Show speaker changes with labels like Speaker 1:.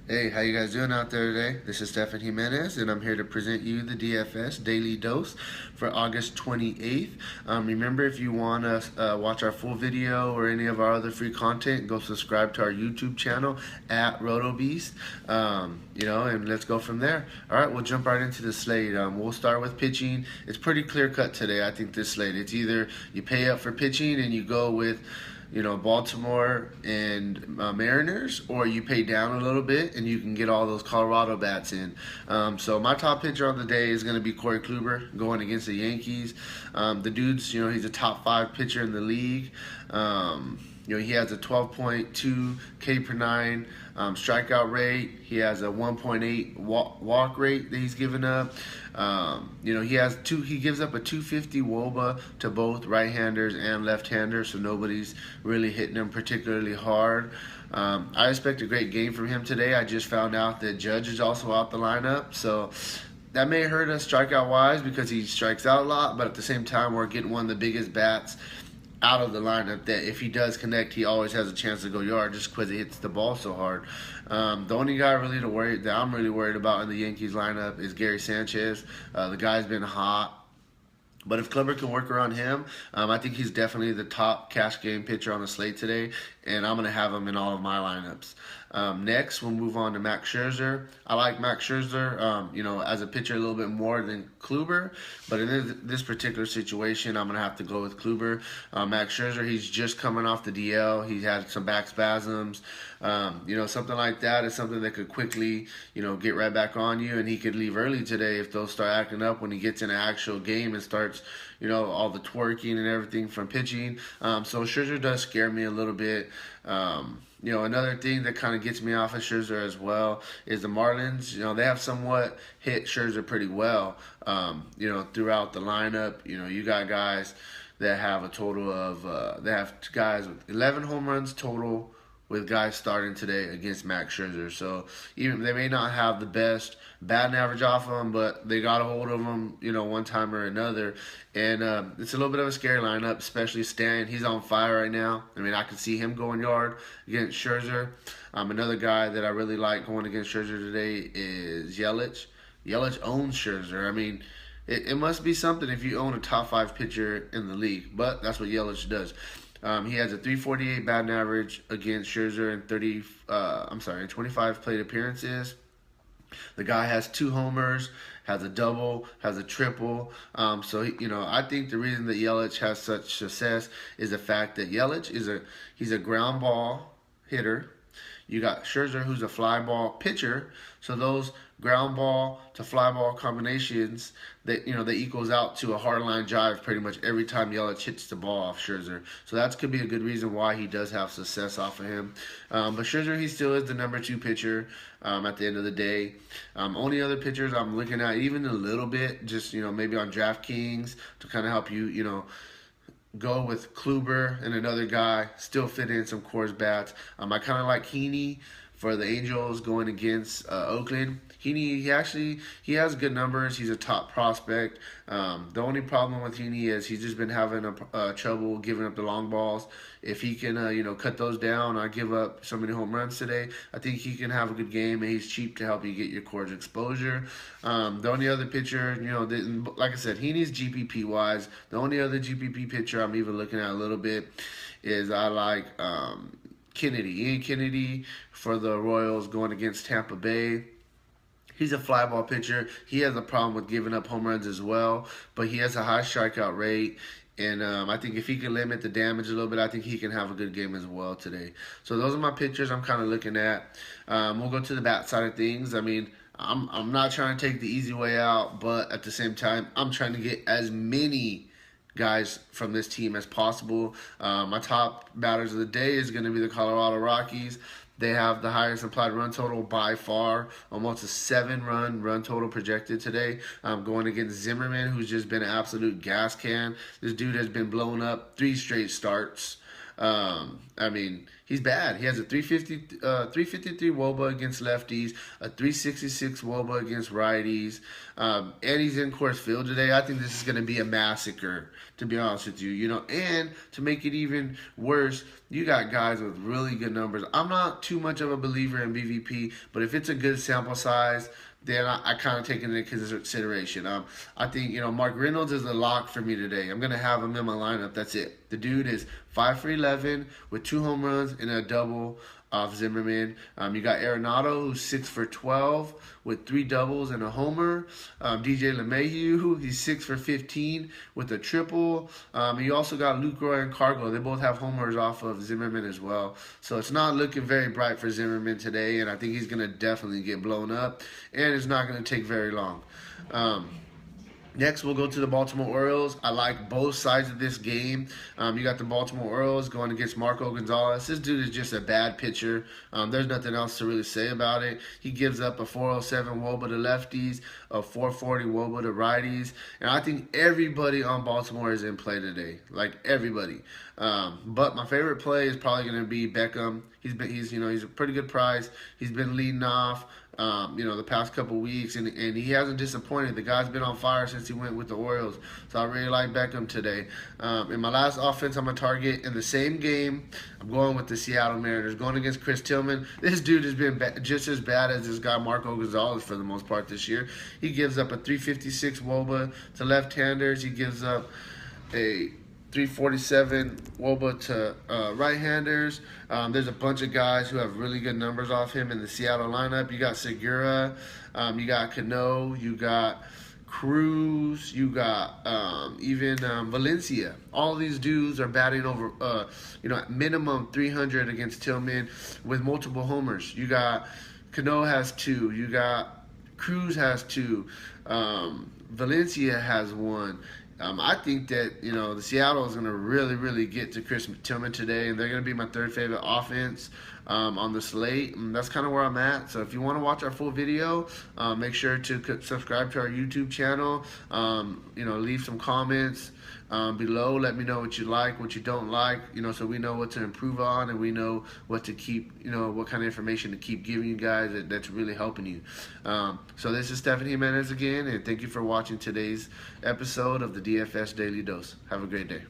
Speaker 1: Hey, how you guys doing out there today? This is Stefan Jimenez, and I'm here to present you the DFS Daily Dose for August 28th. Remember, if you want to watch our full video or any of our other free content, go subscribe to our YouTube channel at RotoBeast. And let's go from there. All right, we'll jump right into the slate. We'll start with pitching. It's pretty clear cut today, I think, this slate. It's either you pay up for pitching and you go with Baltimore and Mariners, or you pay down a little bit and you can get all those Colorado bats in. So my top pitcher on the day is going to be Corey Kluber going against the Yankees. The dude's, he's a top 5 pitcher in the league. He has a 12.2 K per 9 strikeout rate. He has a 1.8 walk rate that he's given up. He gives up a 250 WOBA to both right-handers and left-handers, so nobody's really hitting him particularly hard. I expect a great game from him today. I just found out that Judge is also out the lineup, so that may hurt us strikeout-wise because he strikes out a lot, but at the same time, we're getting one of the biggest bats out of the lineup that if he does connect, he always has a chance to go yard just because he hits the ball so hard. The only guy that I'm really worried about in the Yankees lineup is Gary Sanchez. The guy's been hot. But if Kluber can work around him, I think he's definitely the top cash game pitcher on the slate today, and I'm going to have him in all of my lineups. Next, we'll move on to Max Scherzer. I like Max Scherzer, as a pitcher a little bit more than Kluber, but in this particular situation, I'm going to have to go with Kluber. Max Scherzer, he's just coming off the DL. He had some back spasms. Something like that is something that could quickly, get right back on you, and he could leave early today if those start acting up when he gets in an actual game and starts, all the twerking and everything from pitching. So Scherzer does scare me a little bit. Another thing that kind of gets me off of Scherzer as well is the Marlins. They have somewhat hit Scherzer pretty well, throughout the lineup. You got guys that have a total of, they have guys with 11 home runs total with guys starting today against Max Scherzer. So even they may not have the best batting average off of them, but they got a hold of them, one time or another. And it's a little bit of a scary lineup, especially Stan. He's on fire right now. I can see him going yard against Scherzer. Another guy that I really like going against Scherzer today is Yelich. Yelich owns Scherzer. It must be something if you own a top 5 pitcher in the league, but that's what Yelich does. He has a 348 batting average against Scherzer in 25 plate appearances. The guy has 2 homers, has a double, has a triple. I think the reason that Yelich has such success is the fact that Yelich he's a ground ball hitter. You got Scherzer, who's a fly ball pitcher. So those ground ball to fly ball combinations, that equals out to a hard line drive pretty much every time Yelich hits the ball off Scherzer. So that could be a good reason why he does have success off of him. But Scherzer, he still is the number 2 pitcher at the end of the day. Only other pitchers I'm looking at even a little bit, just maybe on DraftKings to kind of help you go with Kluber and another guy, still fit in some Coors bats. I kind of like Heaney for the Angels going against Oakland. Heaney, he has good numbers. He's a top prospect. The only problem with Heaney is he's just been having trouble giving up the long balls. If he can, cut those down, I give up so many home runs today. I think he can have a good game, and he's cheap to help you get your Coors exposure. The only other pitcher, like I said, Heaney's GPP wise. The only other GPP pitcher I'm even looking at a little bit is I like Kennedy. Ian Kennedy for the Royals going against Tampa Bay. He's a fly ball pitcher. He has a problem with giving up home runs as well, but he has a high strikeout rate. And I think if he can limit the damage a little bit, I think he can have a good game as well today. So those are my pitchers I'm kind of looking at. We'll go to the bat side of things. I'm not trying to take the easy way out, but at the same time, I'm trying to get as many guys from this team as possible. My top batters of the day is going to be the Colorado Rockies. They have the highest implied run total by far, almost a 7-run total projected today. Going against Zimmerman, who's just been an absolute gas can. This dude has been blown up 3 straight starts. I mean, he's bad. He has a 353 WOBA against lefties, a 366 WOBA against righties, and he's in Coors Field today. I think this is going to be a massacre, to be honest with you. You know, and to make it even worse, you got guys with really good numbers. I'm not too much of a believer in BVP, but if it's a good sample size, then I kind of take it into consideration. I think, you know, Mark Reynolds is a lock for me today. I'm going to have him in my lineup. That's it. The dude is 5 for 11 with 2 home runs and a double off Zimmerman. You got Arenado, who's 6 for 12 with 3 doubles and a homer. DJ LeMahieu, he's 6 for 15 with a triple. You also got Lucroy and Cargo. They both have homers off of Zimmerman as well. So it's not looking very bright for Zimmerman today, and I think he's going to definitely get blown up, and it's not going to take very long. Next, we'll go to the Baltimore Orioles. I like both sides of this game. You got the Baltimore Orioles going against Marco Gonzalez. This dude is just a bad pitcher. There's nothing else to really say about it. He gives up a 407 WOBA to lefties, a 440 WOBA to righties. And I think everybody on Baltimore is in play today. Like, everybody. But my favorite play is probably going to be Beckham. He's a pretty good price. He's been leading off. The past couple weeks, and he hasn't disappointed. The guy's been on fire since he went with the Orioles, so I really like Beckham today. In my last offense, I'm going to target in the same game. I'm going with the Seattle Mariners, going against Chris Tillman. This dude has been just as bad as this guy Marco Gonzalez for the most part this year. He gives up a 356 WOBA to left-handers. He gives up a 347 WOBA to right-handers. There's a bunch of guys who have really good numbers off him in the Seattle lineup. You got Segura, you got Cano, you got Cruz, you got even Valencia. All these dudes are batting over, at minimum 300 against Tillman with multiple homers. You got Cano has 2. You got Cruz has 2. Valencia has 1. I think that, the Seattle is going to really, really get to Chris Tillman today, and they're going to be my third favorite offense on the slate. And that's kind of where I'm at. So if you want to watch our full video, make sure to subscribe to our YouTube channel. Leave some comments below. Let me know what you like, what you don't like, so we know what to improve on, and we know what to keep, what kind of information to keep giving you guys that's really helping you. So this is Stephanie Jimenez again, and thank you for watching today's episode of the DFS Daily Dose. Have a great day.